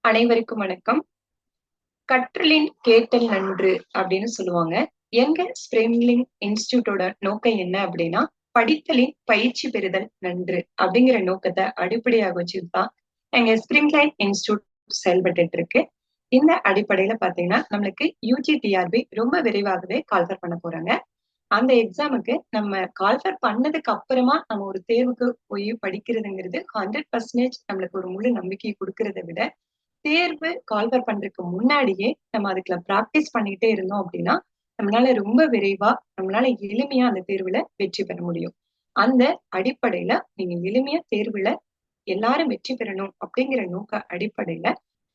அனைவருக்கும் வணக்கம். கற்றலின் கேட்டல் நன்று அப்படின்னு சொல்லுவாங்க. எங்க ஸ்பிரிங்லிங் இன்ஸ்டிடியூட்டோட நோக்கம் என்ன அப்படின்னா, படித்தலின் பயிற்சி பெறுதல் நன்று அப்படிங்கிற நோக்கத்தை அடிப்படையாக வச்சுதான் எங்க ஸ்பிரிங்லைன் இன்ஸ்டிடியூட் செயல்பட்டு இருக்கு. இந்த அடிப்படையில பாத்தீங்கன்னா நம்மளுக்கு யூஜிடிஆர்பி ரொம்ப விரைவாகவே கால்ஃபர் பண்ண போறாங்க. அந்த எக்ஸாமுக்கு நம்ம கால்ஃபர் பண்ணதுக்கு அப்புறமா நம்ம ஒரு தேர்வுக்கு போய் படிக்கிறதுங்கிறது 100% நம்மளுக்கு ஒரு முழு நம்பிக்கையை கொடுக்கறதை விட, தேர்வு கால்ஃபர் பண்றதுக்கு முன்னாடியே நம்ம அதுக்குள்ள பிராக்டிஸ் பண்ணிக்கிட்டே இருந்தோம் அப்படின்னா நம்மளால ரொம்ப விரைவா நம்மளால எளிமையா அந்த தேர்வுல வெற்றி பெற முடியும். அந்த அடிப்படையில நீங்க எளிமையா தேர்வுல எல்லாரும் வெற்றி பெறணும் அப்படிங்கிற நோக்க அடிப்படையில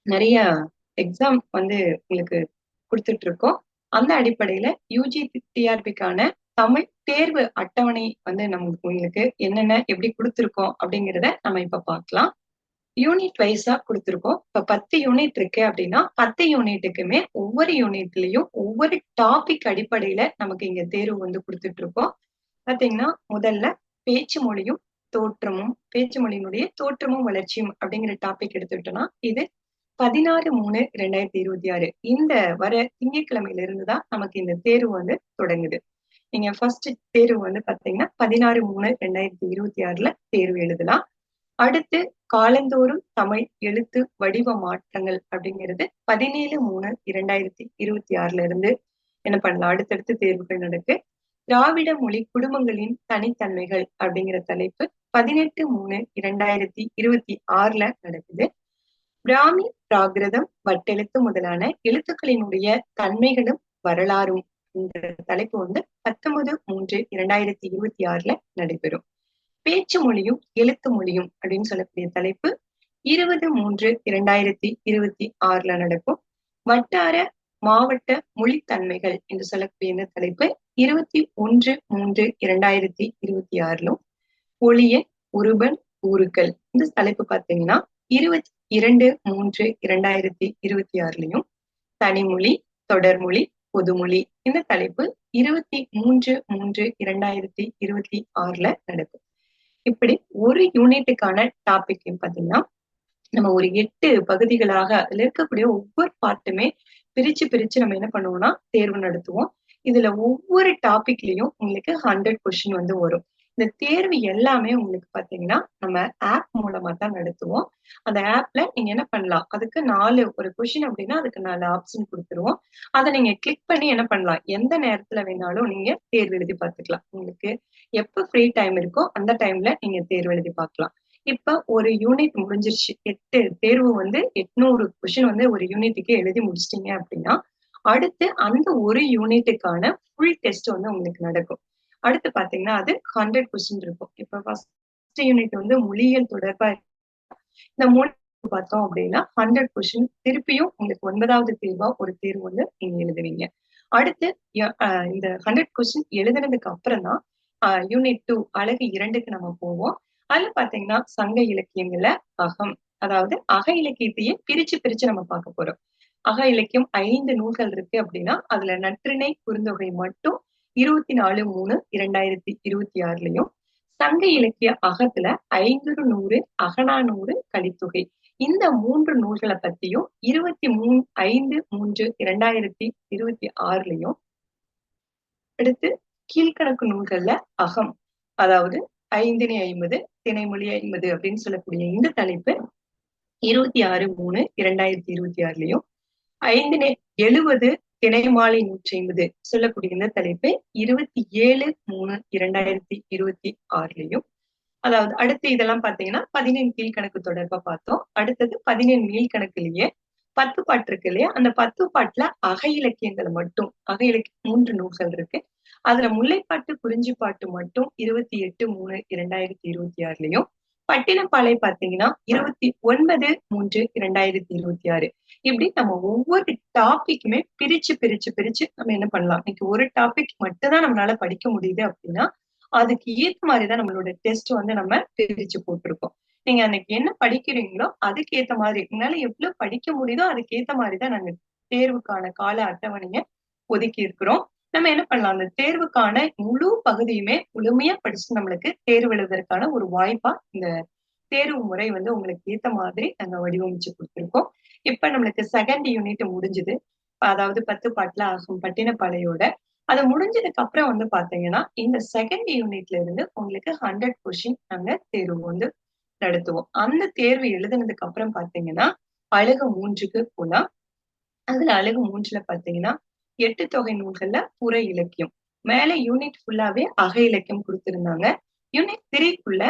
நிறைய எக்ஸாம் வந்து உங்களுக்கு கொடுத்துட்டு இருக்கோம். அந்த அடிப்படையில யூஜி டிஆர்பிக்கான தமிழ் தேர்வு அட்டவணை வந்து நமக்கு உங்களுக்கு என்னென்ன எப்படி கொடுத்துருக்கோம் அப்படிங்கிறத நம்ம இப்ப பார்க்கலாம். யூனிட் வைஸா கொடுத்துருக்கோம். இப்ப 10 யூனிட் இருக்கு அப்படின்னா 10 யூனிட்டுக்குமே ஒவ்வொரு யூனிட்லயும் ஒவ்வொரு டாபிக் அடிப்படையில நமக்கு இங்க தேர்வு வந்து கொடுத்துட்டு இருக்கோம். பாத்தீங்கன்னா முதல்ல பேச்சு மொழியும் தோற்றமும், பேச்சு மொழியினுடைய தோற்றமும் வளர்ச்சியும் அப்படிங்கிற டாபிக் எடுத்துக்கிட்டோம்னா இது 16/3/2026 இந்த வர திங்கட்கிழமையில இருந்துதான் நமக்கு இந்த தேர்வு வந்து தொடங்குது. நீங்க ஃபர்ஸ்ட் தேர்வு வந்து பாத்தீங்கன்னா 16/3/2026 தேர்வு எழுதலாம். அடுத்து காலந்தோறும் தமிழ் எழுத்து வடிவ மாற்றங்கள் அப்படிங்கிறது 17/3/2026 இருந்து என்ன பண்ணலாம், அடுத்தடுத்து தேர்வுகள் நடக்கு. திராவிட மொழி குடும்பங்களின் தனித்தன்மைகள் அப்படிங்கிற தலைப்பு 18/3/2026 நடக்குது. பிராமி பிராகிருதம் வட்டெழுத்து முதலான எழுத்துக்களினுடைய தன்மைகளும் வரலாறும் என்ற தலைப்பு வந்து 19/3/2026 நடைபெறும். பேச்சு மொழியும் எழுத்து மொழியும் அப்படின்னு சொல்லக்கூடிய தலைப்பு 20/3/2026 நடக்கும். வட்டார மாவட்ட மொழித்தன்மைகள் என்று சொல்லக்கூடிய இந்த தலைப்பு 21/3/2026 ஒளியன் உருபன் ஊருக்கள் இந்த தலைப்பு பாத்தீங்கன்னா 22/3/2026 தனிமொழி தொடர்மொழி பொதுமொழி இந்த தலைப்பு 23/3/2026 நடக்கும். இப்படி ஒரு யூனிட்டுக்கான டாபிக் பாத்தீங்கன்னா நம்ம ஒரு 8 பகுதிகளாக அதுல இருக்கக்கூடிய ஒவ்வொரு பார்ட்டுமே பிரிச்சு பிரிச்சு நம்ம என்ன பண்ணுவோம்னா தேர்வு நடத்துவோம். இதுல ஒவ்வொரு டாபிக்லயும் உங்களுக்கு 100 கொஸ்டின் வந்து வரும். இந்த தேர்வு எல்லாமே உங்களுக்கு பாத்தீங்கன்னா நம்ம ஆப் மூலமா தான் நடத்துவோம். அந்த ஆப்ல நீங்க என்ன பண்ணலாம், அதுக்கு 4 ஒரு கொஸ்டின் அப்படின்னா அதுக்கு 4 ஆப்ஷன் கொடுத்துருவோம். அதை நீங்க கிளிக் பண்ணி என்ன பண்ணலாம், எந்த நேரத்துல வேணாலும் நீங்க தேர்வு எழுதி பார்த்துக்கலாம். உங்களுக்கு எப்ப ஃப்ரீ டைம் இருக்கோ அந்த டைம்ல நீங்க தேர்வு எழுதி பார்க்கலாம். இப்ப ஒரு யூனிட் முடிஞ்சிருச்சு, 8 தேர்வு வந்து 800 கொஸ்டின் வந்து ஒரு யூனிட்டுக்கு எழுதி முடிச்சிட்டீங்க அப்படின்னா அடுத்து அந்த ஒரு யூனிட்டுக்கான ஃபுல் டெஸ்ட் வந்து உங்களுக்கு நடக்கும். அடுத்து பாத்தீங்கன்னா அது 100 கொஸ்டின் இருக்கும். இப்ப ஃபர்ஸ்ட் யூனிட் வந்து மொழியியல் தொடர்பா இந்த மொழி பார்த்தோம் அப்படின்னா 100 கொஸ்டின் திருப்பியும் உங்களுக்கு 9வது தேர்வா ஒரு தேர்வு வந்து நீங்க எழுதுவீங்க. அடுத்து இந்த 100 கொஸ்டின் எழுதுனதுக்கு அப்புறம் தான் யூனிட் 2 அழகு 2க்கு நம்ம போவோம். அதுல பாத்தீங்கன்னா சங்க இலக்கியங்கள்ல அகம், அதாவது அக இலக்கியத்தையே பிரிச்சு பிரிச்சு நம்ம பார்க்க போறோம். அக இலக்கியம் 5 நூல்கள் இருக்கு அப்படின்னா அதுல நற்றிணை குறுந்தொகை மட்டும் 24/3/2026 சங்க இலக்கிய அகத்துல 500 அகநானூறு கலித்தொகை இந்த 3 நூல்களை பத்தியும் 23/5/3/2026 அடுத்து கீழ்கணக்கு நூல்கள்ல அகம், அதாவது 5 திணைமொழி 50 அப்படின்னு சொல்லக்கூடிய இந்த தலைப்பு 26/3/2026 5 திணைமாலை 150 சொல்லக்கூடிய இந்த தலைப்பு 27/3/2026 அதாவது அடுத்து இதெல்லாம் பாத்தீங்கன்னா 17 கீழ்கணக்கு தொடர்பா பார்த்தோம். அடுத்தது 17 மீள்கணக்குலயே 10 பாட்டு இருக்கு இல்லையா, அந்த 10 பாட்டுல அக இலக்கியங்கள் மட்டும் அக இலக்கியம் 3 நூல்கள் இருக்கு. அதுல முல்லைப்பாட்டு குறிஞ்சிப்பாட்டு மட்டும் 28/3/2026 பட்டினப்பாலை பாத்தீங்கன்னா 29/3/2026 இப்படி நம்ம ஒவ்வொரு டாபிக்குமே பிரிச்சு பிரிச்சு பிரிச்சு நம்ம என்ன பண்ணலாம். இன்னைக்கு ஒரு டாபிக் மட்டும் தான் நம்மளால படிக்க முடியுது அப்படின்னா அதுக்கு ஏத்த மாதிரிதான் நம்மளோட டெஸ்ட் வந்து நம்ம பிரிச்சு போட்டிருக்கோம். நீங்க அன்னைக்கு என்ன படிக்கிறீங்களோ அதுக்கு ஏத்த மாதிரி என்னால எவ்வளவு படிக்க முடியுதோ அதுக்கு ஏத்த மாதிரிதான் நாங்க தேர்வுக்கான கால அட்டவணைய ஒதுக்கி இருக்கிறோம். நம்ம என்ன பண்ணலாம், அந்த தேர்வுக்கான முழு பகுதியுமே முழுமையா படிச்சு நம்மளுக்கு தேர்வு எழுதுறதுக்கான ஒரு வாய்ப்பா இந்த தேர்வு முறை வந்து உங்களுக்கு ஏத்த மாதிரி நாங்க வடிவமைச்சு கொடுத்திருக்கோம். இப்ப நம்மளுக்கு செகண்ட் யூனிட் முடிஞ்சுது. அதாவது 10 பாட்டுல ஆகும் பட்டினப்பாலையோட. அது முடிஞ்சதுக்கு அப்புறம் வந்து பாத்தீங்கன்னா, இந்த செகண்ட் யூனிட்ல இருந்து உங்களுக்கு 100 கொஸ்டின் நாங்க தேர்வு வந்து நடத்துவோம். அந்த தேர்வு எழுதுனதுக்கு அப்புறம் பாத்தீங்கன்னா, அழகு 3க்கு போலாம். அதுல அழகு 3ல பாத்தீங்கன்னா, 8 தொகை நூல்கள்ல புற இலக்கியம். மேல யூனிட் ஃபுல்லாவே அக இலக்கியம் குடுத்திருந்தாங்க. யூனிட் 3க்குள்ள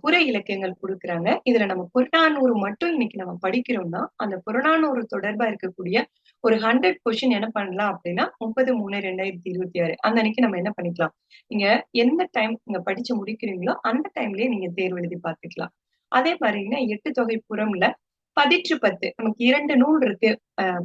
புற இலக்கியங்கள் குடுக்குறாங்க. இதுல நம்ம புறநானூறு மட்டும் இன்னைக்கு நம்ம படிக்கிறோம்னா, அந்த புறநானூறு தொடர்பா இருக்கக்கூடிய ஒரு 100 கொஸ்டின் என்ன பண்ணலாம் அப்படின்னா, 30/3/2026 அந்த அன்னைக்கு நம்ம என்ன பண்ணிக்கலாம், நீங்க எந்த டைம் நீங்க படிச்சு முடிக்கிறீங்களோ, அந்த டைம்லயே நீங்க தேர்வு எழுதி பார்த்துக்கலாம். அதே மாரிங்க 8 தொகை புறம்ல பதிற்று 10 நமக்கு 2 நூல் இருக்கு.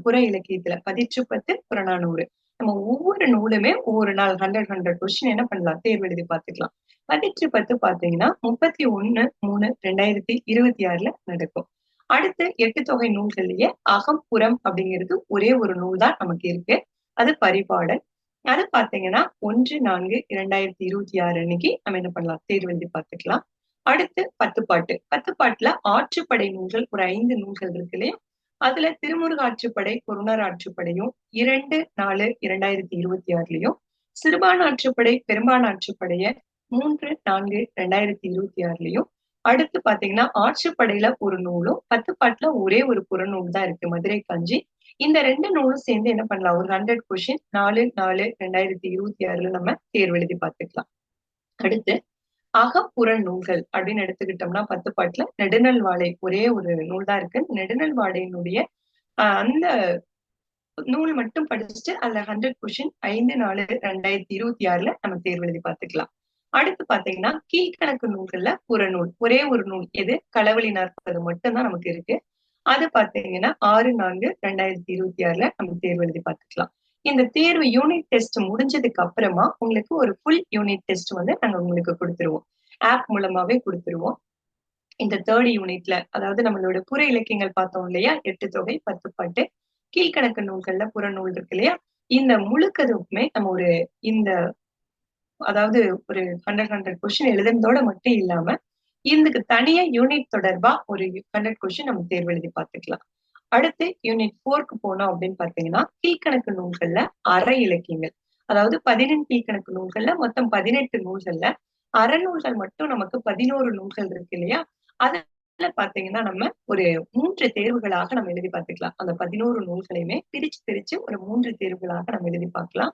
புற இலக்கியத்துல பதிற்று 10 புறநானூறு. நம்ம ஒவ்வொரு நூலுமே ஒவ்வொரு நாள் 100 கொஸ்டின் என்ன பண்ணலாம், தேர்வு எழுதி பார்த்துக்கலாம். பதிற்று 10 பாத்தீங்கன்னா 31/3/2026 நடக்கும். அடுத்து 8 தொகை நூல்கள்லயே அகம் புறம் அப்படிங்கிறது ஒரே ஒரு நூல் தான் நமக்கு இருக்கு. அது பரிபாடல். அது பாத்தீங்கன்னா 1/4/2026 அன்னைக்கு நம்ம என்ன பண்ணலாம், தேர்வு எழுதி பார்த்துக்கலாம். அடுத்து 10 பாட்டு. 10 பாட்டுல ஆற்றுப்படை நூல்கள் ஒரு 5 நூல்கள் இருக்கு இல்லையா? அதுல திருமுருக ஆற்றுப்படை, பொருணர் ஆற்றுப்படையும் 2/4/2026லயும், சிறுபான் ஆற்றுப்படை, பெரும்பான் ஆற்றுப்படைய 3/4/2026லயும், அடுத்து பாத்தீங்கன்னா ஆற்றுப்படையில ஒரு நூலும் 10 பாட்டுல ஒரே ஒரு புறநூல் தான் இருக்கு, மதுரை காஞ்சி. இந்த 2 நூலும் சேர்ந்து என்ன பண்ணலாம், ஒரு 100 கொஸ்டின் 4/4/2026ல நம்ம தேர்வு எழுதி பார்த்துக்கலாம். அடுத்து அகப்புற நூல்கள் அப்படின்னு எடுத்துக்கிட்டோம்னா 10 பாட்டுல நெடுநல் வாடை ஒரே ஒரு நூல் தான் இருக்கு. நெடுநல் வாடையினுடைய அந்த நூல் மட்டும் படிச்சுட்டு அதுல 100 கொஸ்டின் 5/4/2026ல நம்ம தேர்வு எழுதி பார்த்துக்கலாம். அடுத்து பாத்தீங்கன்னா கீழ்கணக்கு நூல்கள்ல புறநூல் ஒரே ஒரு நூல் எது, களவழி 40 மட்டும்தான் நமக்கு இருக்கு. அது பாத்தீங்கன்னா 6/4/2026ல நம்ம தேர்வு எழுதி பார்த்துக்கலாம். இந்த தேர்வு யூனிட் டெஸ்ட் முடிஞ்சதுக்கு அப்புறமா உங்களுக்கு ஒரு ஃபுல் யூனிட் டெஸ்ட் வந்து நாங்க உங்களுக்கு கொடுத்துருவோம். ஆப் மூலமாவே கொடுத்துருவோம். இந்த தேர்ட் யூனிட்ல அதாவது நம்மளோட புற இலக்கியங்கள் பார்த்தோம் இல்லையா, 8 தொகை 10 பாட்டு, கீழ்கணக்கு நூல்கள்ல புறநூல் இருக்கு இல்லையா, இந்த முழுக்கதுமே நம்ம ஒரு இந்த அதாவது ஒரு 100 கொஸ்டின் எழுதுனதோட மட்டும் இல்லாம, இதுக்கு தனியா யூனிட் தொடர்பா ஒரு 100 கொஸ்டின் நம்ம தேர்வு எழுதி பார்த்துக்கலாம். அடுத்து யூனிட் 4க்கு போனோம் அப்படின்னு பாத்தீங்கன்னா, கீழ்கணக்கு நூல்கள்ல அற இலக்கியங்கள். அதாவது 18 கீழ்கணக்கு நூல்கள்ல மொத்தம் 18 நூல்கள்ல அறநூல்கள் மட்டும் நமக்கு 11 நூல்கள் இருக்கு இல்லையா? அதுல பாத்தீங்கன்னா நம்ம ஒரு 3 தேர்வுகளாக நம்ம எழுதி பார்த்துக்கலாம். அந்த 11 நூல்களையுமே பிரிச்சு பிரிச்சு ஒரு 3 தேர்வுகளாக நம்ம எழுதி பார்க்கலாம்.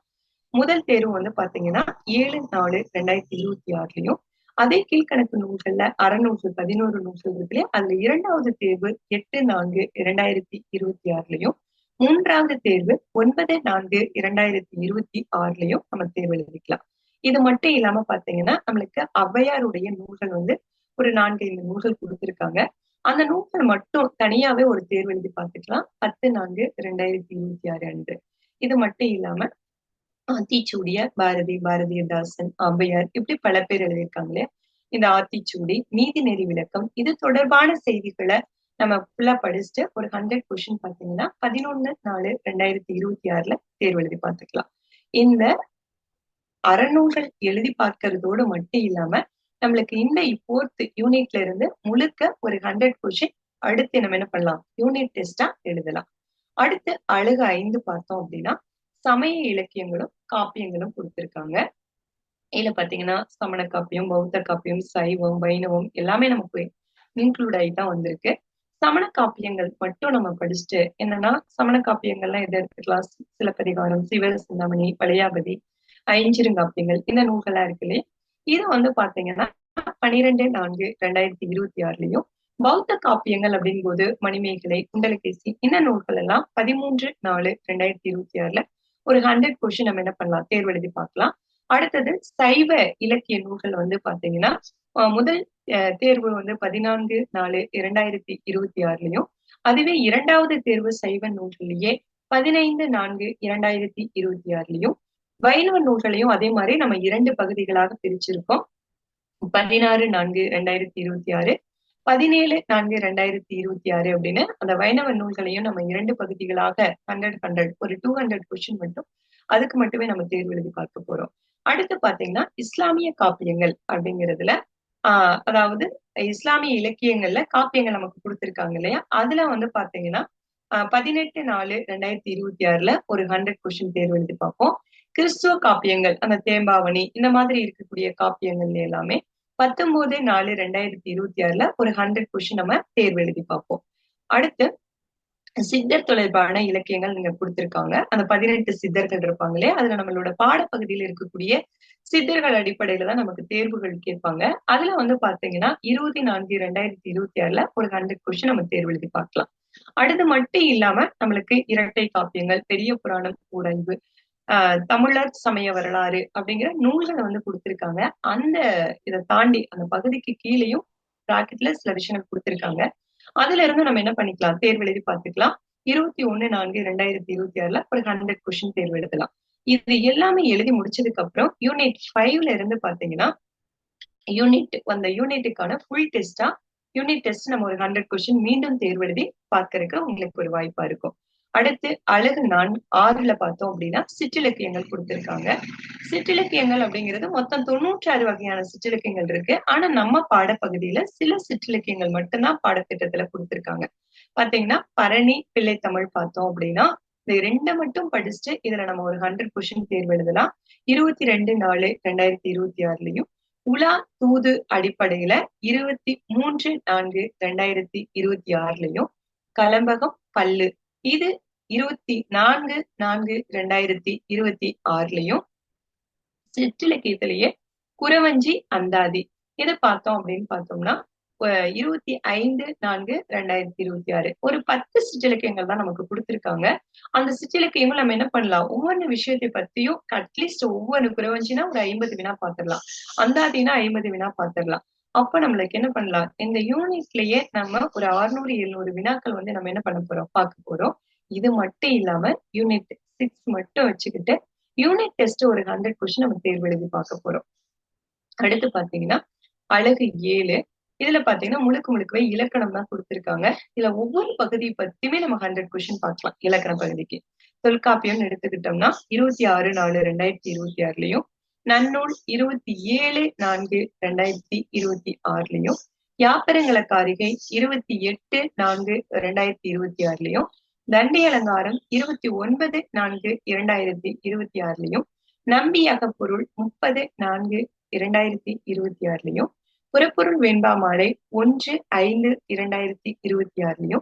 முதல் தேர்வு வந்து பாத்தீங்கன்னா 7/4/2026லயும், அதே கீழ்கணக்கு நூல்கள்ல அறநூல்கள் 11 நூல்கள் இருக்கு இல்லையா, அதுல 2வது தேர்வு 8/4/2026லயும், 3வது தேர்வு 9/4/2026லயும் நம்ம தேர்வு எழுதிக்கலாம். இது மட்டும் இல்லாம பாத்தீங்கன்னா நம்மளுக்கு ஔவையாருடைய நூல்கள் வந்து ஒரு 4-5 நூல்கள் கொடுத்திருக்காங்க. அந்த நூல்கள் மட்டும் தனியாவே ஒரு தேர்வு எழுதி பார்த்துக்கலாம் 10/4/2026 அன்று. இது மட்டும் இல்லாம ஆத்திச்சூடிய பாரதி, பாரதிதாசன், ஔவையார் இப்படி பல பேர் எழுதியிருக்காங்க இல்லையா? இந்த ஆத்திச்சூடி, நீதிநெறி விளக்கம் இது தொடர்பான செய்திகளை நம்ம ஃபுல்லா படிச்சுட்டு ஒரு 100 கொஸ்டின் பாத்தீங்கன்னா 11/4/2026ல தேர்வு எழுதி பார்த்துக்கலாம். இந்த அறநூல்கள் எழுதி பார்க்கறதோடு மட்டும் இல்லாம நம்மளுக்கு இந்த 4th யூனிட்ல இருந்து முழுக்க ஒரு 100 கொஸ்டின் அடுத்து நம்ம என்ன பண்ணலாம், யூனிட் டெஸ்டா எழுதலாம். அடுத்து அழகு 5 பார்த்தோம் அப்படின்னா சமய இலக்கியங்களும் காப்பியங்களும் கொடுத்திருக்காங்க. இதுல பாத்தீங்கன்னா சமண காப்பியம், பௌத்த காப்பியம், சைவம், வைணவம் எல்லாமே நமக்கு இன்க்ளூட் ஆகி தான் வந்திருக்கு. சமண காப்பியங்கள் மட்டும் நம்ம படிச்சுட்டு என்னன்னா, சமண காப்பியங்கள்லாம் எதை எடுத்துக்கலாம், சிலப்பதிகாரம், சிவசிந்தாமணி, வளையாபதி, ஐஞ்சிறுகாப்பியங்கள் இந்த நூல்கள்லாம் இருக்கு இல்லையா, இது வந்து பாத்தீங்கன்னா 12/4/2026லயும், பௌத்த காப்பியங்கள் அப்படின் போது மணிமேகலை, குண்டலகேசி இந்த நூல்கள் எல்லாம் 13/4/2026ல ஒரு 100 கொஸ்டின் நம்ம என்ன பண்ணலாம், தேர்வு எழுதி பார்க்கலாம். அடுத்தது சைவ இலக்கிய நூல்கள் வந்து பாத்தீங்கன்னா முதல் தேர்வு வந்து 14/4/2026லயும், அதுவே 2வது தேர்வு சைவ நூல்கள்லயே 15/4/2026லயும், வைணவ நூல்களையும் அதே மாதிரி நம்ம 2 பகுதிகளாக பிரிச்சிருக்கோம். 16/4/2026, 17/4/2026 அப்படின்னு அந்த வைணவ நூல்களையும் நம்ம 2 பகுதிகளாக 100 ஒரு 200 கொஸ்டின் மட்டும் அதுக்கு மட்டுமே நம்ம தேர்வு எழுதி பார்க்க போறோம். அடுத்து பாத்தீங்கன்னா இஸ்லாமிய காப்பியங்கள் அப்படிங்கிறதுல அதாவது இஸ்லாமிய இலக்கியங்கள்ல காப்பியங்கள் நமக்கு கொடுத்திருக்காங்க இல்லையா, அதுல வந்து பாத்தீங்கன்னா 18/4/2026 ஒரு 100 கொஸ்டின் தேர்வு எழுதி பார்ப்போம். கிறிஸ்துவ காப்பியங்கள், அந்த தேம்பாவணி இந்த மாதிரி இருக்கக்கூடிய காப்பியங்கள் எல்லாமே 19/4/2026 ஒரு 100 கொஸ்டின் நம்ம தேர்வு எழுதி பார்ப்போம். அடுத்து சித்தர் தொடர்பான இலக்கியங்கள் நீங்க கொடுத்திருக்காங்க. அந்த 18 சித்தர்கள் இருப்பாங்களே, அதுல நம்மளோட பாடப்பகுதியில் இருக்கக்கூடிய சித்தர்கள் அடிப்படையில தான் நமக்கு தேர்வுகள் கேட்பாங்க. அதுல வந்து பாத்தீங்கன்னா 24/2026 ஒரு 100 கொஸ்டின் நம்ம தேர்வு எழுதி பார்க்கலாம். அடுத்து மட்டும் இல்லாம நம்மளுக்கு இரட்டை காப்பியங்கள், பெரிய புராணம், உடைவு, தமிழர் சமய வரலாறு அப்படிங்கிற நூல்களை வந்து கொடுத்திருக்காங்க. அந்த இதை தாண்டி அந்த பகுதிக்கு கீழேயும் பிராக்கெட்ல சில விஷயங்கள் கொடுத்திருக்காங்க. அதுல இருந்து நம்ம என்ன பண்ணிக்கலாம், தேர்வு எழுதி பார்த்துக்கலாம். 21/4/2026 ஒரு 100 கொஸ்டின் தேர்வு எழுதலாம். இது எல்லாமே எழுதி முடிச்சதுக்கு அப்புறம் யூனிட் 5ல இருந்து பாத்தீங்கன்னா அந்த யூனிட்டுக்கான ஃபுல் டெஸ்டா யூனிட் டெஸ்ட் நம்ம ஒரு 100 கொஸ்டின் மீண்டும் தேர்வு எழுதி பார்க்கறதுக்கு உங்களுக்கு ஒரு வாய்ப்பா இருக்கும். அடுத்து அழகு 6ல பார்த்தோம் அப்படின்னா சிற்றிலக்கியங்கள் கொடுத்திருக்காங்க. சிற்றிலக்கியங்கள் அப்படிங்கிறது மொத்தம் 96 வகையான சிற்றிலக்கியங்கள் இருக்கு. ஆனா நம்ம பாடப்பகுதியில சில சிற்றிலக்கியங்கள் மட்டும்தான் பாடத்திட்டத்துல கொடுத்திருக்காங்க. பாத்தீங்கன்னா பரணி பிள்ளை தமிழ் பார்த்தோம் அப்படின்னா இந்த 2 மட்டும் படிச்சுட்டு இதுல நம்ம ஒரு 100 கொஸ்டின் தேர்வு எழுதலாம். 22/4/2026 உலா தூது அடிப்படையில 23/4/2026 கலம்பகம் பல்லு இது 24/4/2026 சிற்றிலக்கியத்திலேயே குறவஞ்சி அந்தாதி இதை பார்த்தோம் அப்படின்னு பார்த்தோம்னா 25/4/2026 ஒரு 10 சிற்றிலக்கியங்கள் தான் நமக்கு கொடுத்திருக்காங்க. அந்த சிற்றிலக்கியங்கள் நம்ம என்ன பண்ணலாம், ஒவ்வொரு விஷயத்தை பத்தியும் அட்லீஸ்ட் ஒவ்வொரு குறவஞ்சினா ஒரு 50 வினா பார்த்திடலாம், அந்தாதினா 50 வினா பார்த்திடலாம். அப்ப நம்மளுக்கு என்ன பண்ணலாம், இந்த யூனிட்லயே நம்ம ஒரு 600-700 வினாக்கள் வந்து நம்ம என்ன பண்ண போறோம், பார்க்க போறோம். இது மட்டும் இல்லாம யூனிட் 6 மட்டும் வச்சுக்கிட்டு யூனிட் டெஸ்ட் ஒரு 100 கொஸ்டின் நம்ம தேர்வு எழுதி பார்க்க போறோம். அடுத்து பாத்தீங்கன்னா அழகு 7 இதுல பாத்தீங்கன்னா முழுக்கவே இலக்கணம் தான் கொடுத்திருக்காங்க. இதுல ஒவ்வொரு பகுதியை பத்தியுமே நம்ம 100 கொஸ்டின் பார்க்கலாம். இலக்கண பகுதிக்கு தொல்காப்பியம் எடுத்துக்கிட்டோம்னா 26/4/2026 நன்னூல் 27/4/2026 யாப்பரங்கல காரிகை 28/4/2026 தண்டி அலங்காரம் 29/4/2026 நம்பியக பொருள் 30/4/2026 புறப்பொருள் வெண்பாமாலை 1/5/2026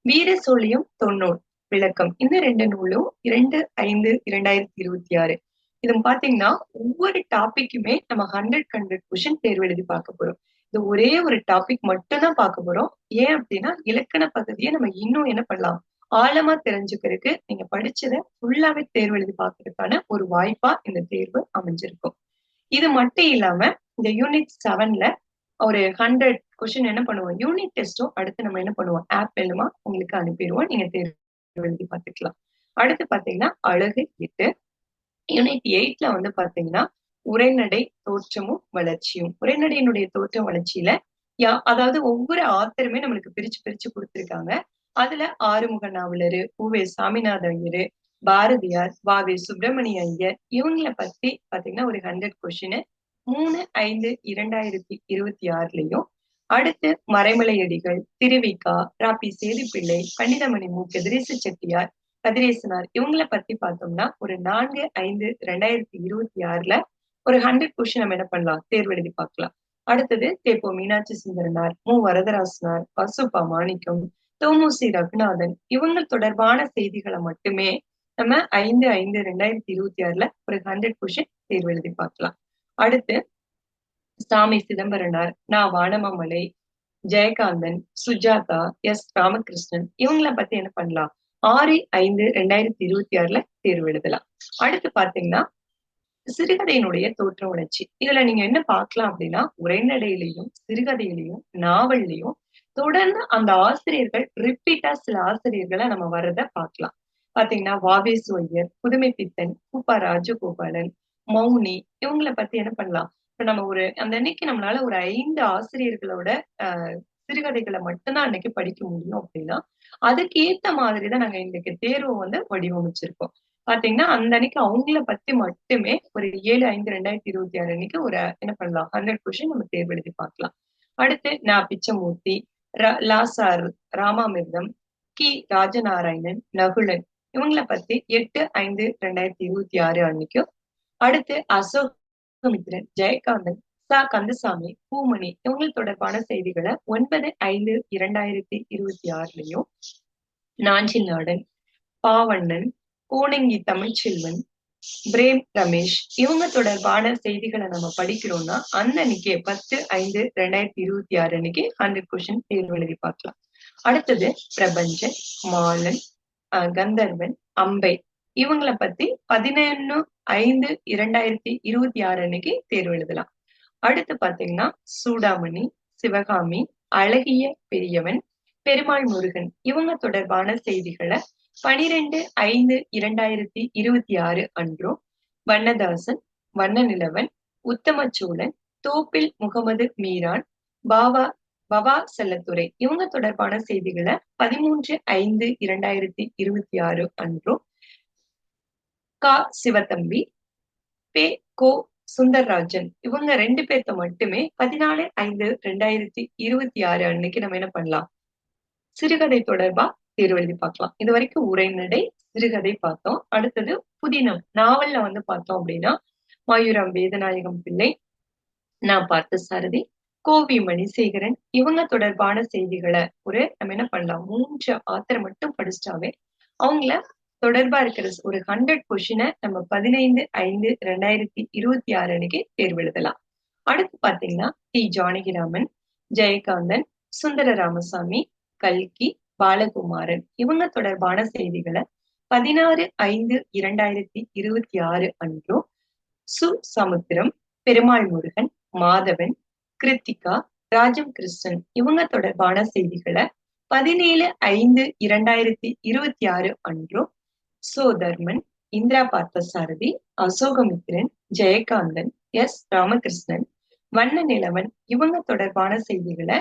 வீர சோழியம் தொன்னூல் விளக்கம் இந்த 2 நூலும் 2/5/2026 இது பாத்தீங்கன்னா ஒவ்வொரு டாபிக்குமே நம்ம 100 கொஸ்டின் தேர்வு எழுதி பார்க்க போறோம். இது ஒரே ஒரு டாபிக் மட்டும் தான் பார்க்க போறோம். ஏன் அப்படின்னா இலக்கண பகுதியை நம்ம இன்னும் என்ன பண்ணலாம், ஆழமா தெரிஞ்சுக்கிறதுக்கு நீங்க படிச்சதை ஃபுல்லாவே தேர்வு எழுதி பார்க்கறதுக்கான ஒரு வாய்ப்பா இந்த தேர்வு அமைஞ்சிருக்கும். இது மட்டும் இல்லாம இந்த யூனிட் 7ல ஒரு 100 கொஸ்டின் என்ன பண்ணுவோம், யூனிட் டெஸ்டும் அடுத்து நம்ம என்ன பண்ணுவோம், ஆப் மூலமா உங்களுக்கு அனுப்பிடுவோம். நீங்க தேர்வு எழுதி பார்த்துக்கலாம். அடுத்து பாத்தீங்கன்னா அழகு 8 யூனிட் 8ல வந்து பாத்தீங்கன்னா உரைநடை தோற்றமும் வளர்ச்சியும். உரைநடையினுடைய தோற்றம் வளர்ச்சியில அதாவது ஒவ்வொரு ஆத்தருமே நம்மளுக்கு பிரிச்சு பிரிச்சு கொடுத்திருக்காங்க. அதுல ஆறுமுக நாவலரு, உவே சாமிநாத ஐயரு, பாரதியார், வ.வே. சுப்பிரமணிய ஐயர் இவங்களை பத்தி பாத்தீங்கன்னா ஒரு 100 கொஸ்டின் 3/5/2026 அடுத்து மறைமலையடிகள், திருவிக்கா, ராபி சேதுப்பிள்ளை, பண்டிதமணி மு. கதிரேச செட்டியார், கதிரேசனார் இவங்களை பத்தி பார்த்தோம்னா ஒரு 4/5/2026 ஒரு 100 கொஸ்டின் நம்ம என்ன பண்ணலாம், தேர்வு எழுதி பார்க்கலாம். அடுத்தது தேப்போ மீனாட்சி சுந்தரனார், மு. வரதராசனார், பசுப்பா மாணிக்கம், தோமுசி ரகுநாதன் இவங்க தொடர்பான செய்திகளை மட்டுமே நம்ம 5/5/2026 ஒரு 100 கொஸ்டின் தேர்வு எழுதி பார்க்கலாம். அடுத்து சாமி சிதம்பரனார், நா. வானமாமலை, ஜெயகாந்தன், சுஜாதா, எஸ். ராமகிருஷ்ணன் இவங்களை பத்தி என்ன பண்ணலாம், 6/5/2026 தேர்வு எழுதலாம். அடுத்து பாத்தீங்கன்னா சிறுகதையினுடைய தோற்ற உணர்ச்சி இதுல நீங்க என்ன பார்க்கலாம் அப்படின்னா உரைநடையிலையும் சிறுகதையிலையும் நாவல்லையும் தொடர்ந்து அந்த ஆசிரியர்கள் ரிப்பீட்டா சில ஆசிரியர்களை நம்ம வர்றத பார்க்கலாம். பாத்தீங்கன்னா வ.வே.சு. ஐயர், புதுமை பித்தன், கூப்பா ராஜகோபாலன், மௌனி இவங்களை பத்தி என்ன பண்ணலாம், இப்ப நம்ம ஒரு அந்த அன்னைக்கு நம்மளால ஒரு 5 ஆசிரியர்களோட சிறுகதைகளை மட்டும்தான் அன்னைக்கு படிக்க முடியும் அப்படின்னா அதுக்கு ஏத்த மாதிரிதான் நாங்க இன்னைக்கு தேர்வு வந்து வடிவமைச்சிருக்கோம். பாத்தீங்கன்னா அந்த அன்னைக்கு அவங்கள பத்தி மட்டுமே ஒரு 7/5/2026 அன்னைக்கு ஒரு என்ன பண்ணலாம், 100 கொஸ்டின் நம்ம தேர்வு எழுதி பார்க்கலாம். அடுத்து நா. பிச்சமூர்த்தி, லாசார் ராமாமிர்தம், கி ராஜநாராயணன், நகுலன் இவங்களை பத்தி 8/5/2026 அன்னைக்கும், அடுத்து அசோகமித்திரன், ஜெயகாந்தன், ச கந்தசாமி, பூமணி இவங்க தொடர்பான செய்திகளை 9/5/2026லயும், நாஞ்சில் நாடன், பாவண்ணன், கோணங்கி தமிழ்ச்செல்வன், பிரேம் ரமேஷ் இவங்க தொடர்பான செய்திகளை நம்ம படிக்கிறோம்னா அன்னைக்கு 10/5/2026 அன்னைக்கு 100 கொஸ்டின் தேர்வு எழுதி பார்க்கலாம். அடுத்தது பிரபஞ்சன், மாலன், கந்தர்வன், அம்பை இவங்களை பத்தி 11/5/2026 அன்னைக்கு தேர்வு எழுதலாம். அடுத்து பாத்தீங்கன்னா சூடாமணி, சிவகாமி, அழகிய பெரியவன், பெருமாள் முருகன் இவங்க தொடர்பான செய்திகளை 12/5/2026 அன்றும், வண்ணதாசன், வண்ணநிலவன், உத்தமச்சோழன், தோப்பில் முகமது மீரான், பவா செல்லத்துறை இவங்க தொடர்பான செய்திகளை 13/5/2026 அன்றும், கா சிவத்தம்பி, பே கோ சுந்தர்ராஜன் இவங்க 2 பேர்த்த மட்டுமே 14/5/2026 அன்னைக்கு நம்ம என்ன பண்ணலாம், சிறுகதை தொடர்பா தேர்வு எழுதி பார்க்கலாம். இது வரைக்கும் உரைநடை, சிறுகதை பார்த்தோம். அடுத்தது புதினம் நாவல்ல பார்த்தோம் அப்படின்னா மாயூரம் வேதநாயகம் பிள்ளை, நான் பார்த்த சாரதி, கோவி மணிசேகரன் இவங்க தொடர்பான செய்திகளை நம்ம என்ன பண்ணலாம், 3 ஆத்தரை மட்டும் படிச்சிட்டாவே அவங்கள தொடர்பா இருக்கிற ஒரு 100 கொஸ்டினை நம்ம 15/5/2026 அன்னைக்கு தேர்வு எழுதலாம். அடுத்து பாத்தீங்கன்னா டி ஜானகிராமன், ஜெயகாந்தன், சுந்தர ராமசாமி, கல்கி, பாலகுமாரன் இவங்க தொடர்பான செய்திகளை 16/5/2026 அன்றும், சமுத்திரம், பெருமாள் முருகன், மாதவன், கிருத்திகா, ராஜம் கிருஷ்ணன் இவங்க தொடர்பான செய்திகளை 17/5/2026 அன்றும், சோதர்மன், இந்திரா பார்த்தசாரதி, அசோகமித்திரன், ஜெயகாந்தன், எஸ் ராமகிருஷ்ணன், வண்ணநிலவன் இவங்க தொடர்பான செய்திகளை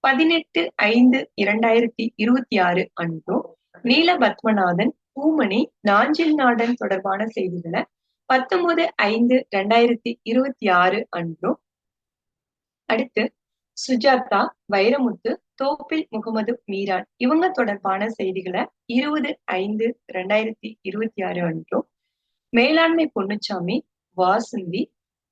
18/5/2026 அன்றும், நீலபத்மநாதன், பூமணி, நாஞ்சில் நாடன் தொடர்பான செய்திகளை 19/5/2026 அன்றும், அடுத்து சுஜாதா, வைரமுத்து, தோப்பில் முகமது மீரான் இவங்க தொடர்பான செய்திகளை 20/5/2026 அன்றும், மேலாண்மை பொன்னுச்சாமி, வாசந்தி,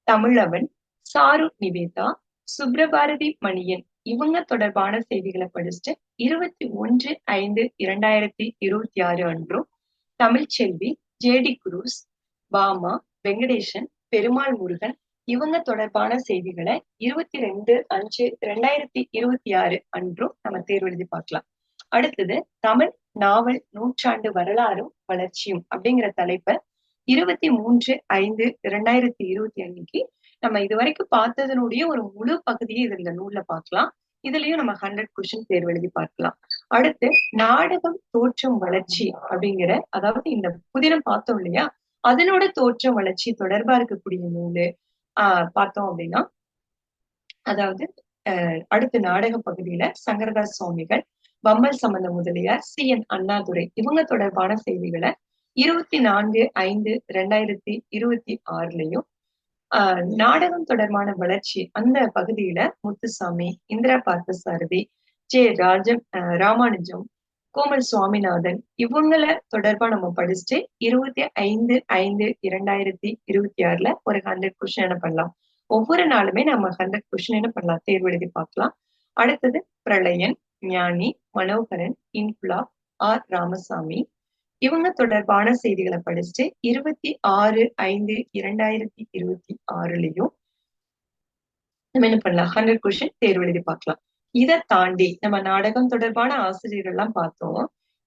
தமிழவன், சாரு நிவேதா, சுப்ரபாரதி மணியன் இவங்க தொடர்பான செய்திகளை படிச்சுட்டு 21/5/2026 அன்றும், தமிழ்ச்செல்வி, ஜேடி குரூஸ், பாமா, வெங்கடேசன், பெருமாள் முருகன் இவங்க தொடர்பான செய்திகளை 22/5/2026 அன்றும் நம்ம தேர்வு எழுதி பார்க்கலாம். அடுத்தது தமிழ் நாவல் நூற்றாண்டு வரலாறும் வளர்ச்சியும் அப்படிங்கிற தலைப்பை 23/5/2025 நம்ம இது வரைக்கும் பார்த்ததனுடைய ஒரு முழு பகுதியை இந்த நூல்ல பார்க்கலாம். இதுலயும் நம்ம 100 கொஸ்டின் தேர்வு எழுதி பார்க்கலாம். அடுத்து நாடகம் தோற்றம் வளர்ச்சி அப்படிங்கிற, அதாவது இந்த புதினம் பார்த்தோம் இல்லையா, அதனோட தோற்றம் வளர்ச்சி தொடர்பா இருக்கக்கூடிய நூலு பார்த்தோம் அப்படின்னா, அதாவது அடுத்த நாடக பகுதியில சங்கரதாஸ் சுவாமிகள், பம்மல் சம்பந்த முதலியார், CN அண்ணாதுரை இவங்க தொடர்பான செய்திகளை 24/5/2026லயும், நாடகம் தொடர்பான வளர்ச்சி அந்த பகுதியில முத்துசாமி, இந்திரா பார்த்தசாரதி, ராமானுஜம், கோமல் சுவாமிநாதன் இவங்கள தொடர்பா நம்ம படிச்சுட்டு 25/5/2026 ஒரு 100 கொஸ்டின் என்ன பண்ணலாம், ஒவ்வொரு நாளுமே நம்ம 100 கொஸ்டின் என்ன பண்ணலாம், தேர்வு எழுதி பார்க்கலாம். அடுத்தது பிரளயன், ஞானி, மனோகரன், இன்குலாப், ஆர் ராமசாமி இவங்க தொடர்பான செய்திகளை படிச்சுட்டு 26/5/2026லயும் நம்ம என்ன பண்ணலாம், 100 கொஸ்டின் தேர்வு எழுதி பார்க்கலாம். இதை தாண்டி நம்ம நாடகம் தொடர்பான ஆசிரியர்கள் எல்லாம் பார்த்தோம்.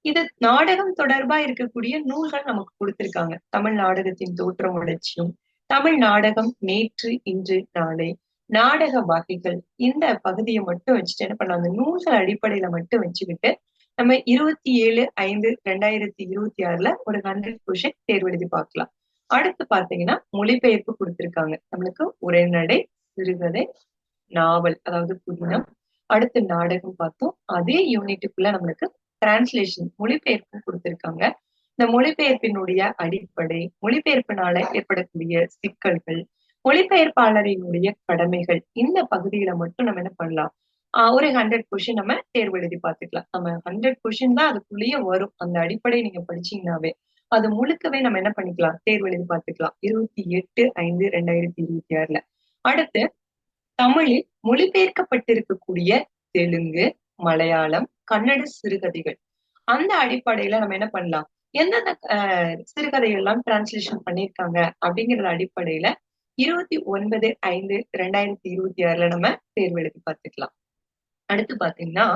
இது நாடகம் தொடர்பா இருக்கக்கூடிய நூல்கள் நமக்கு கொடுத்திருக்காங்க. தமிழ் நாடகத்தின் தோற்றம் வளர்ச்சியும், தமிழ் நாடகம் நேற்று இன்று நாளை, நாடக வகைகள் இந்த பகுதியை மட்டும் வச்சுட்டு என்ன பண்ணாங்க, நூல்கள் அடிப்படையில மட்டும் வச்சுக்கிட்டு நம்ம 27/5/2026 ஒரு 100 கொஸ்டின் தேர்வு எழுதி பார்க்கலாம். அடுத்து பாத்தீங்கன்னா மொழிபெயர்ப்பு கொடுத்திருக்காங்க நம்மளுக்கு. உரைநடை, சிறுகதை, நாவல் அதாவது புதினம், அடுத்து நாடகம் பார்த்தோம். அதே யூனிட்டுக்குள்ள நம்மளுக்கு டிரான்ஸ்லேஷன் மொழிபெயர்ப்பு கொடுத்திருக்காங்க. இந்த மொழிபெயர்ப்பினுடைய அடிப்படை, மொழிபெயர்ப்பினால ஏற்படக்கூடிய சிக்கல்கள், மொழிபெயர்ப்பாளரினுடைய கடமைகள், இந்த பகுதியில மட்டும் நம்ம என்ன பண்ணலாம், ஒரு 100 கொஸ்டின் நம்ம தேர்வு எழுதி பார்த்துக்கலாம். நம்ம 100 கொஸ்டின் தான் அதுக்குள்ளேயே வரும். அந்த அடிப்படை நீங்க படிச்சீங்கன்னாவே அது முழுக்கவே நம்ம என்ன பண்ணிக்கலாம், தேர்வு எழுதி பார்த்துக்கலாம். 28/5/2026. அடுத்து தமிழில் மொழிபெயர்க்கப்பட்டிருக்கக்கூடிய தெலுங்கு, மலையாளம், கன்னட சிறுகதைகள். அந்த அடிப்படையில நம்ம என்ன பண்ணலாம், எந்தெந்த சிறுகதைகள் எல்லாம் டிரான்ஸ்லேஷன் பண்ணியிருக்காங்க அப்படிங்கிற அடிப்படையில 29/5/2026 நம்ம தேர்வு எழுதி பார்த்துக்கலாம். அடுத்து பாத்தீங்கன்னா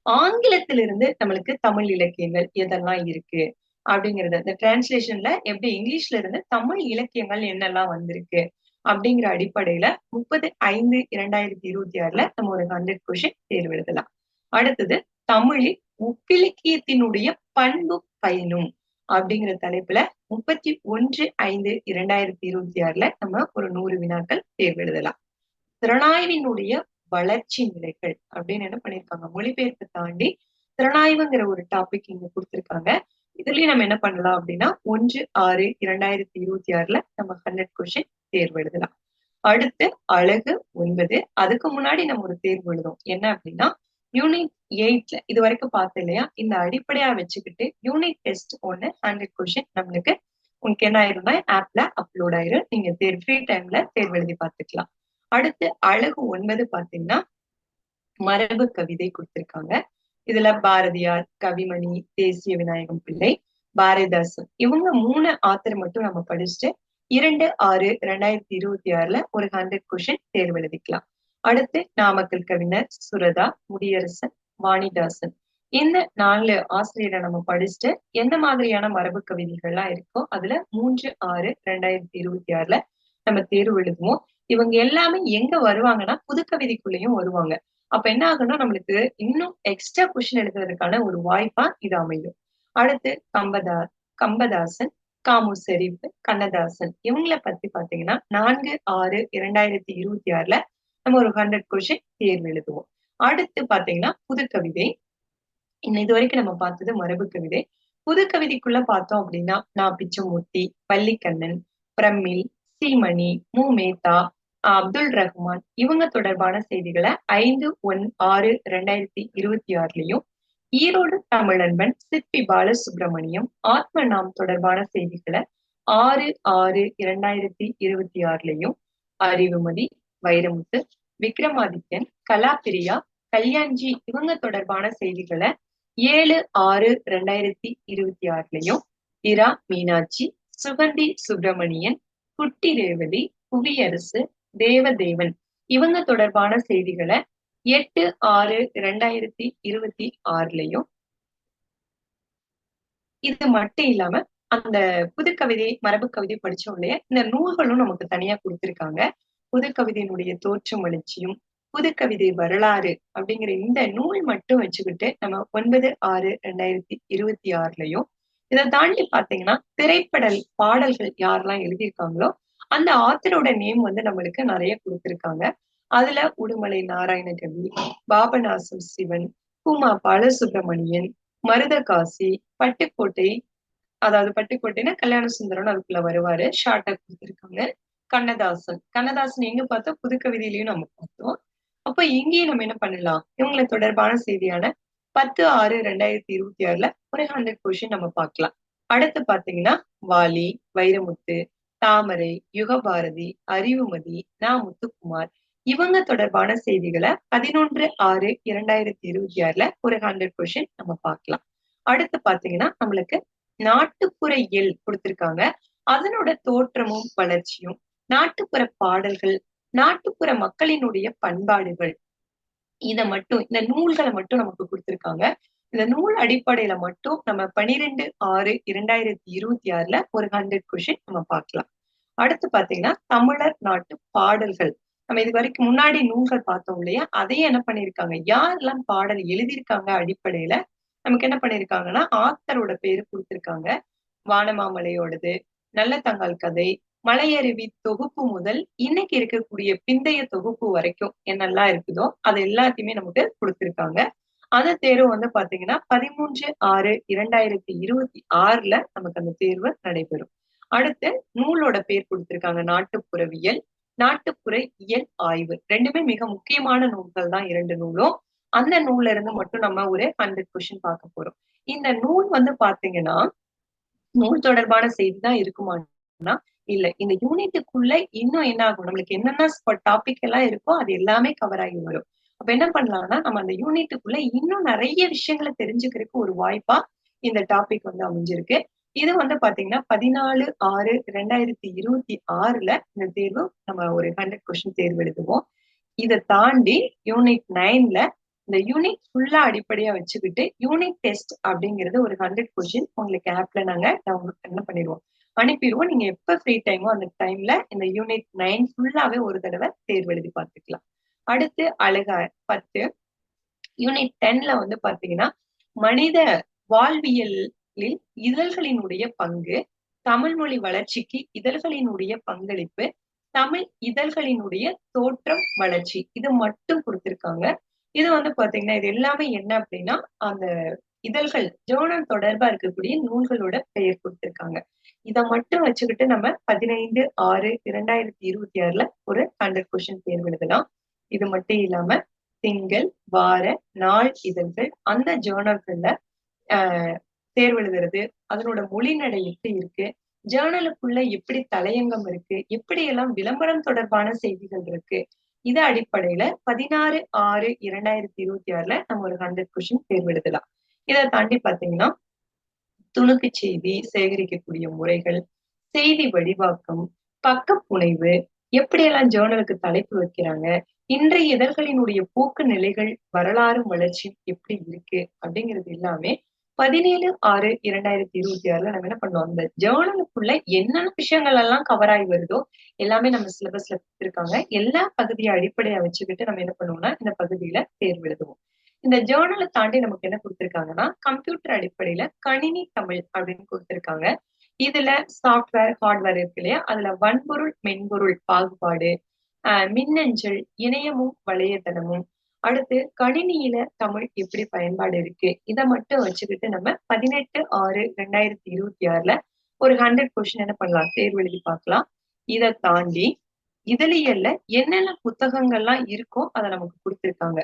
ஆங்கிலத்திலிருந்து நம்மளுக்கு தமிழ் இலக்கியங்கள் எதெல்லாம் இருக்கு அப்படிங்கறது, இந்த டிரான்ஸ்லேஷன்ல எப்படி இங்கிலீஷ்ல இருந்து தமிழ் இலக்கியங்கள் என்னெல்லாம் வந்திருக்கு அப்படிங்கிற அடிப்படையில 30/5/2026 நம்ம ஒரு 100 கொஸ்டின் தேர்வு எழுதலாம். அடுத்தது தமிழில் ஒப்பிலக்கியத்தினுடைய பண்பு பயனும் அப்படிங்கிற தலைப்புல 31/5/2026 நம்ம ஒரு 100 வினாக்கள் தேர்வு எழுதலாம். திறனாய்வினுடைய வளர்ச்சி நிலைகள் அப்படின்னு என்ன பண்ணிருக்காங்க, மொழிபெயர்ப்பு தாண்டி திறனாய்வுங்கிற ஒரு டாபிக் இங்க கொடுத்திருக்காங்க. இதுலயும் நம்ம என்ன பண்ணலாம் அப்படின்னா 1/6/2026 நம்ம 100 கொஸ்டின் தேர்வு எழுதலாம். அடுத்து அழகு 9. அதுக்கு முன்னாடி நம்ம ஒரு தேர்வு எழுதும் என்ன அப்படின்னா யூனிட் 8 இது வரைக்கும் பார்த்தோம் இல்லையா, இந்த அடிப்படையா வச்சுக்கிட்டு யூனிட் டெஸ்ட் 100 கொஸ்டின் நம்மளுக்கு உங்களுக்கு என்ன ஆயிரும்னா ஆப்ல அப்லோட் ஆயிரும். நீங்க ஃப்ரீ டைம்ல தேர்வு எழுதி பார்த்துக்கலாம். அடுத்து அழகு 9 பாத்தீங்கன்னா மரபு கவிதை கொடுத்திருக்காங்க. இதுல பாரதியார், கவிமணி, தேசிய விநாயகம் பிள்ளை, பாரதிதாசன் இவங்க 3 ஆத்தர் மட்டும் நம்ம படிச்சுட்டு 2/6/2026 ஒரு 100 கொஸ்டின் தேர்வு எழுதிக்கலாம். அடுத்து நாமக்கல் கவிஞர் சுரதா, முடியரசன், வாணிதாசன் இந்த 4 ஆசிரியரை நம்ம படிச்சுட்டு எந்த மாதிரியான மரபு கவிதைகள்லாம் இருக்கோ அதுல 3/6/2026 நம்ம தேர்வு எழுதுவோம். இவங்க எல்லாமே எங்க வருவாங்கன்னா புதுக்கவிதைக்குள்ளேயும் வருவாங்க. அப்ப என்ன ஆகும்னா நம்மளுக்கு இன்னும் எக்ஸ்ட்ரா கொஸ்டின் எழுதுறதுக்கான ஒரு வாய்ப்பா இது அமையும். அடுத்து கம்பதாசன், காமு ஷெரீப், கண்ணதாசன் இவங்களை பத்தி பாத்தீங்கன்னா 4/6/2026 நம்ம ஒரு 100 கொஸ்டின் தேர்வு எழுதுவோம். அடுத்து பாத்தீங்கன்னா புதுக்கவிதை. இது வரைக்கும் நம்ம பார்த்தது மரபு கவிதை. புதுக்கவிதைக்குள்ள பார்த்தோம் அப்படின்னா நான் பிச்சமூர்த்தி, வள்ளிக்கண்ணன், பிரமிழ், சீமணி, மு மேத்தா, அப்துல் ரஹ்மான் இவங்க தொடர்பான செய்திகளை 5/6/2026 ஈரோடு தமிழன்பன், சிற்பி பாலசுப்ரமணியம், ஆத்ம நாம் தொடர்பான செய்திகளை 6/6/2026 அறிவுமதி, வைரமுத்து, விக்ரமாதித்யன், கலாபிரியா, கல்யாண்ஜி இவங்க தொடர்பான செய்திகளை 7/6/2026 இரா மீனாட்சி, சுகந்தி சுப்பிரமணியன், குட்டி ரேவதி, புவியரசு, தேவதேவன் இவங்க தொடர்பான செய்திகளை 8/6/2026 இது மட்டும் இல்லாம அந்த புதுக்கவிதை மரபு கவிதை படிச்சோம் இல்லையா, இந்த நூல்களும் நமக்கு தனியா கொடுத்திருக்காங்க. புதுக்கவிதையினுடைய தோற்றம் வளர்ச்சியும் புதுக்கவிதை வரலாறு அப்படிங்கிற இந்த நூல் மட்டும் வச்சுக்கிட்டு நம்ம 9/6/2026 இதை தாண்டி பாத்தீங்கன்னா திரைப்பட பாடல்கள் யாரெல்லாம் எழுதியிருக்காங்களோ அந்த ஆத்தரோட நேம் நம்மளுக்கு நிறைய கொடுத்திருக்காங்க. அதுல உடுமலை நாராயணகவி, பாபநாசம் சிவன், பூமா பாலசுப்ரமணியன், மருதகாசி, பட்டுக்கோட்டை, அதாவது பட்டுக்கோட்டைன்னா கல்யாண சுந்தரம் அதுக்குள்ள வருவாரு, ஷார்ட்டா கொடுத்திருக்காங்க. கண்ணதாசன் எங்க பார்த்தோம், புதுக்கவிதையிலையும் நம்ம பார்த்தோம். அப்ப இங்கேயும் நம்ம என்ன பண்ணலாம், இவங்களை தொடர்பான செய்தியான 10/6/2026 ஒரு 100 கொஸ்டின் நம்ம பார்க்கலாம். அடுத்து பாத்தீங்கன்னா வாலி, வைரமுத்து, தாமரை, யுகபாரதி, அறிவுமதி, முத்துக்குமார் இவங்க தொடர்பான செய்திகளை 11/6/2026 ஒரு 100 கொஸ்டின் நம்ம பார்க்கலாம். அடுத்து பாத்தீங்கன்னா நம்மளுக்கு நாட்டுப்புற இயல் கொடுத்திருக்காங்க. அதனோட தோற்றமும் வளர்ச்சியும், நாட்டுப்புற பாடல்கள், நாட்டுப்புற மக்களினுடைய பண்பாடுகள் இத மட்டும் இந்த நூல்களை மட்டும் நமக்கு கொடுத்திருக்காங்க. இந்த நூல் அடிப்படையில மட்டும் நம்ம 12/6/2026 ஒரு 100 கொஸ்டின் நம்ம பார்க்கலாம். அடுத்து பாத்தீங்கன்னா தமிழர் நாட்டு பாடல்கள். நம்ம இது வரைக்கும் முன்னாடி நூல்கள் பார்த்தோம் இல்லையா, அதையே என்ன பண்ணிருக்காங்க, யாரெல்லாம் பாடல் எழுதியிருக்காங்க அடிப்படையில நமக்கு என்ன பண்ணிருக்காங்கன்னா ஆத்தரோட பேரு கொடுத்திருக்காங்க. வானமாமலையோடது, நல்ல தங்கால் கதை, மலையருவி தொகுப்பு முதல் இன்னைக்கு இருக்கக்கூடிய பிந்தைய தொகுப்பு வரைக்கும் என்னெல்லாம் இருக்குதோ அது எல்லாத்தையுமே நமக்கு கொடுத்திருக்காங்க. அந்த தேர்வு பாத்தீங்கன்னா 13/6/2026 நமக்கு அந்த தேர்வு நடைபெறும். அடுத்து நூலோட பேர் கொடுத்திருக்காங்க, நாட்டுப்புறவியல், நாட்டுப்புற இயல் ஆய்வு. ரெண்டுமே மிக முக்கியமான நூல்கள் தான் 2 நூலும். அந்த நூல்ல இருந்து மட்டும் நம்ம ஒரு 100 கொஸ்டின் பார்க்க போறோம். இந்த நூல் வந்து பாத்தீங்கன்னா நூல் தொடர்பான செய்தி தான் இருக்குமான்னா இல்ல. இந்த யூனிட்டுக்குள்ள இன்னும் என்ன ஆகும், நம்மளுக்கு என்னென்ன டாபிக் எல்லாம் இருக்கோ அது எல்லாமே கவர் ஆகி வரும். அப்ப என்ன பண்ணலாம்னா நம்ம அந்த யூனிட்டுக்குள்ள இன்னும் நிறைய விஷயங்களை தெரிஞ்சுக்கிறதுக்கு ஒரு வாய்ப்பா இந்த டாபிக் வந்து அமைஞ்சிருக்கு. இது வந்து பாத்தீங்கன்னா 14/6/2026 இந்த தேர்வு நம்ம ஒரு 100 கொஸ்டின் தேர்வு எழுதுவோம். இதை தாண்டி யூனிட் 9ல இந்த யூனிட் ஃபுல்லா அடிப்படையா வச்சுக்கிட்டு யூனிட் டெஸ்ட் அப்படிங்கிறது ஒரு 100 கொஸ்டின் உங்களுக்கு ஆப்ல நாங்க டவுன்லோட் என்ன பண்ணிடுவோம், அனுப்பிடுவோம். நீங்க எப்ப ஃப்ரீ டைமோ அந்த டைம்ல இந்த யூனிட் 9 ஃபுல்லாவே ஒரு தடவை தேர்வு எழுதி பார்த்துக்கலாம். அடுத்து அழகா 10 யூனிட் 10ல வந்து பாத்தீங்கன்னா மனித வாழ்வியலில் இதழ்களினுடைய பங்கு, தமிழ் மொழி வளர்ச்சிக்கு இதழ்களினுடைய பங்களிப்பு, தமிழ் இதழ்களினுடைய தோற்றம் வளர்ச்சி, இது மட்டும் கொடுத்திருக்காங்க. இது வந்து பாத்தீங்கன்னா இது எல்லாமே என்ன அப்படின்னா அந்த இதழ்கள் ஜேர்னல் தொடர்பா இருக்கக்கூடிய நூல்களோட பெயர் கொடுத்திருக்காங்க. இதை மட்டும் வச்சுக்கிட்டு நம்ம 15/6/2026 ஒரு 100 கொஸ்டின் தேர்வு எழுதலாம். இது மட்டும் இல்லாம திங்கள், வார, நாள் இதழ்கள் அந்த ஜேர்னல்கள்ல தேர்வு எழுதுறது, அதனோட மொழிநடை எப்படி இருக்கு, ஜேர்னலுக்குள்ள எப்படி தலையங்கம் இருக்கு, எப்படி எல்லாம் விளம்பரம் தொடர்பான செய்திகள் இருக்கு, இது அடிப்படையில 16/6/2026 நம்ம ஒரு 100 கொஸ்டின் தேர்வு எழுதலாம். இதை தாண்டி பாத்தீங்கன்னா துணுக்கு செய்தி சேகரிக்கக்கூடிய முறைகள், செய்தி வடிவாக்கம், பக்கப்புனைவு, எப்படியெல்லாம் ஜேர்னலுக்கு தலைப்பு வைக்கிறாங்க, இன்றைய இதழ்களினுடைய போக்கு நிலைகள், வரலாறு வளர்ச்சி எப்படி இருக்கு அப்படிங்கிறது எல்லாமே 17/6/2026 நம்ம என்ன பண்ணோம், அந்த ஜேர்னலுக்குள்ள என்னென்ன விஷயங்கள் எல்லாம் கவர் ஆகி வருதோ எல்லாமே நம்ம சிலபஸ்ல கொடுத்திருக்காங்க. எல்லா பகுதியை அடிப்படையா வச்சுக்கிட்டு நம்ம என்ன பண்ணுவோம்னா இந்த பகுதியில தேர்வு எழுதுவோம். இந்த ஜேர்னலை தாண்டி நமக்கு என்ன கொடுத்திருக்காங்கன்னா கம்ப்யூட்டர் அடிப்படையில கணினி தமிழ் அப்படின்னு கொடுத்திருக்காங்க. இதுல சாஃப்ட்வேர் ஹார்ட்வேர் இருக்கு இல்லையா, அதுல வன்பொருள் மென்பொருள் பாகுபாடு, மின்னஞ்சல், இணையமும் வலையதளமும், அடுத்து கணினியில தமிழ் எப்படி பயன்பாடு இருக்கு, இதை மட்டும் வச்சுக்கிட்டு நம்ம 18/6/2026 ஒரு 100 கொஸ்டின் என்ன பண்ணலாம், தேர்வு எழுதி பார்க்கலாம். இதை தாண்டி இதழியல்ல என்னென்ன புத்தகங்கள்லாம் இருக்கோ அதை நமக்கு கொடுத்திருக்காங்க.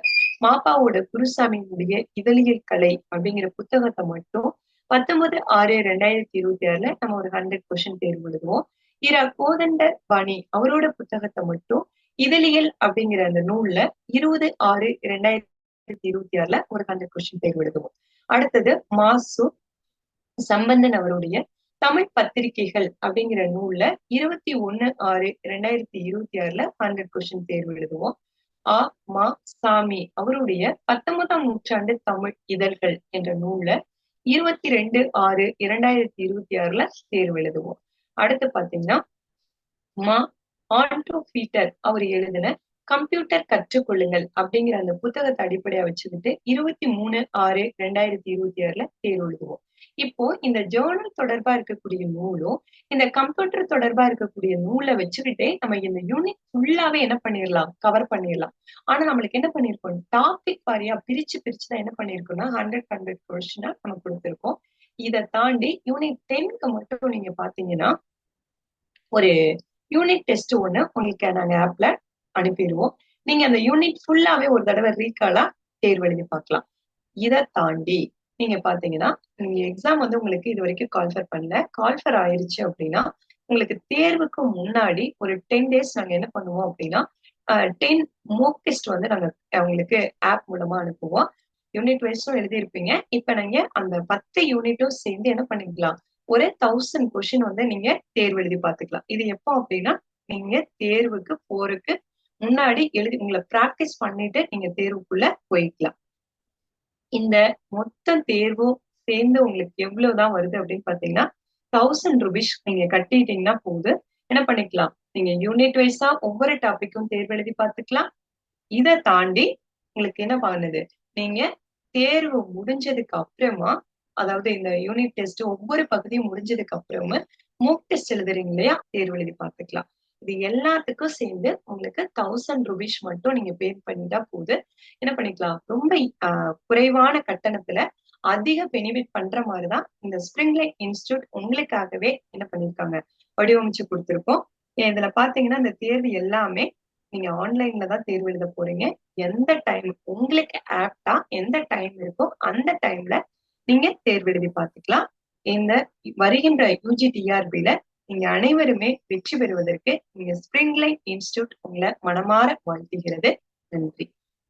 மாப்பாவோட குருசாமியினுடைய இதழியல் கலை அப்படிங்கிற புத்தகத்தை மட்டும் 19/6/2026 நம்ம ஒரு 100 கொஸ்டின் தேர்வு எழுதுவோம். கோதண்ட பாணி அவரோட புத்தகத்தை மட்டும் இதழியல் அப்படிங்கிற அந்த நூல்ல 20/6/2026 ஒரு 100 கொஸ்டின் தேர்வு எழுதுவோம். அடுத்தது மாசு சம்பந்தன் அவருடைய தமிழ் பத்திரிகைகள் அப்படிங்கிற நூல்ல 21/6/2026 100 கொஸ்டின் தேர்வு எழுதுவோம். சாமி அவருடைய 19ஆம் நூற்றாண்டு தமிழ் இதழ்கள் என்ற நூல்ல 22/6/2026 தேர்வு எழுதுவோம். அடுத்து பாத்தீங்கன்னா ஆண்டோபீட்டர் அவர் எழுதின கம்ப்யூட்டர் கற்றுக்கொள்ளுங்கள் அப்படிங்கிற அந்த புத்தகத்தை அடிப்படையா வச்சுக்கிட்டு 23/6/2026 தேர்வு எழுதுவோம். இப்போ இந்த ஜேர்னல் தொடர்பா இருக்கக்கூடிய நூலும் இந்த கம்ப்யூட்டர் தொடர்பா இருக்கக்கூடிய நூலை வச்சுக்கிட்டே நம்ம இந்த யூனிட் ஃபுல்லாவே என்ன பண்ணிடலாம், கவர் பண்ணிடலாம். ஆனா நம்மளுக்கு என்ன பண்ணிருக்கோம், டாபிக் வாரியா பிரிச்சு பிரிச்சுதான் என்ன பண்ணிருக்கோம்னா 100 கொஸ்டினா நம்ம கொடுத்திருக்கோம். இதை தாண்டி யூனிட் 10க்கு மட்டும் நீங்க பாத்தீங்கன்னா ஒரு யூனிட் டெஸ்ட் ஒண்ணு உங்களுக்கு நாங்க ஆப்ல அனுப்பிடுவோம். நீங்க அந்த யூனிட் ஃபுல்லாவே ஒரு தடவை ரீகாலா தேர்வு எழுதி பார்க்கலாம். இதை தாண்டி நீங்க பாத்தீங்கன்னா நீங்க எக்ஸாம் வந்து உங்களுக்கு இது வரைக்கும் கால்ஃபர் பண்ணல, கால்ஃபர் ஆயிருச்சு அப்படின்னா உங்களுக்கு தேர்வுக்கு முன்னாடி ஒரு 10 டேஸ் நாங்க என்ன பண்ணுவோம் அப்படின்னா 10 மோக் டெஸ்ட் வந்து நாங்க உங்களுக்கு ஆப் மூலமா அனுப்புவோம். யூனிட் வைஸும் எழுதியிருப்பீங்க. இப்ப நீங்க அந்த 10 யூனிட்டும் சேர்ந்து என்ன பண்ணிக்கலாம், ஒரு 1000 கொஸ்டின் வந்து நீங்க தேர்வு எழுதி பார்த்துக்கலாம். இது எப்போ அப்படின்னா நீங்க தேர்வுக்கு போறதுக்கு முன்னாடி எழுதி உங்களை பிராக்டிஸ் பண்ணிட்டு நீங்க தேர்வுக்குள்ள போய்க்கலாம். இந்த மொத்த தேர்வும் சேர்ந்து உங்களுக்கு எவ்வளவுதான் வருது அப்படின்னு பாத்தீங்கன்னா 1000 rupees நீங்க கட்டிட்டீங்கன்னா போது என்ன பண்ணிக்கலாம், நீங்க யூனிட் வைஸா ஒவ்வொரு டாபிக்கும் தேர்வு எழுதி பார்த்துக்கலாம். இதை தாண்டி உங்களுக்கு என்ன பண்ணுது, நீங்க தேர்வு முடிஞ்சதுக்கு அப்புறமா, அதாவது இந்த யூனிட் டெஸ்ட் ஒவ்வொரு பகுதியும் முடிஞ்சதுக்கு அப்புறமா மோக் டெஸ்ட் எழுதுறீங்க இல்லையா, தேர்வு எழுதி பார்த்துக்கலாம். இது எல்லாத்துக்கும் சேர்ந்து உங்களுக்கு 1000 rupees மட்டும் நீங்க பே பண்ணிட்டா போது என்ன பண்ணிக்கலாம், ரொம்ப குறைவான கட்டணத்துல அதிக பெனிஃபிட் பண்ற மாதிரிதான் இந்த ஸ்பிரிங் லைட் இன்ஸ்டிடியூட் உங்களுக்காகவே என்ன பண்ணிருக்காங்க, வடிவமைச்சு கொடுத்திருக்கோம். இதுல பாத்தீங்கன்னா இந்த தேர்வு எல்லாமே நீங்க ஆன்லைன்ல தான் தேர்வு எழுத போறீங்க. எந்த டைம் உங்களுக்கு ஆப்டா எந்த டைம் இருக்கோ அந்த டைம்ல நீங்க தேர்வு எழுதி பார்த்துக்கலாம். இந்த வருகின்ற UGTRBல நீங்க அனைவருமே வெற்றி பெறுவதற்கு நீங்க ஸ்பிரிங் லைன் இன்ஸ்டிடியூட் உங்களை மனமாற வாழ்த்துகிறது. நன்றி.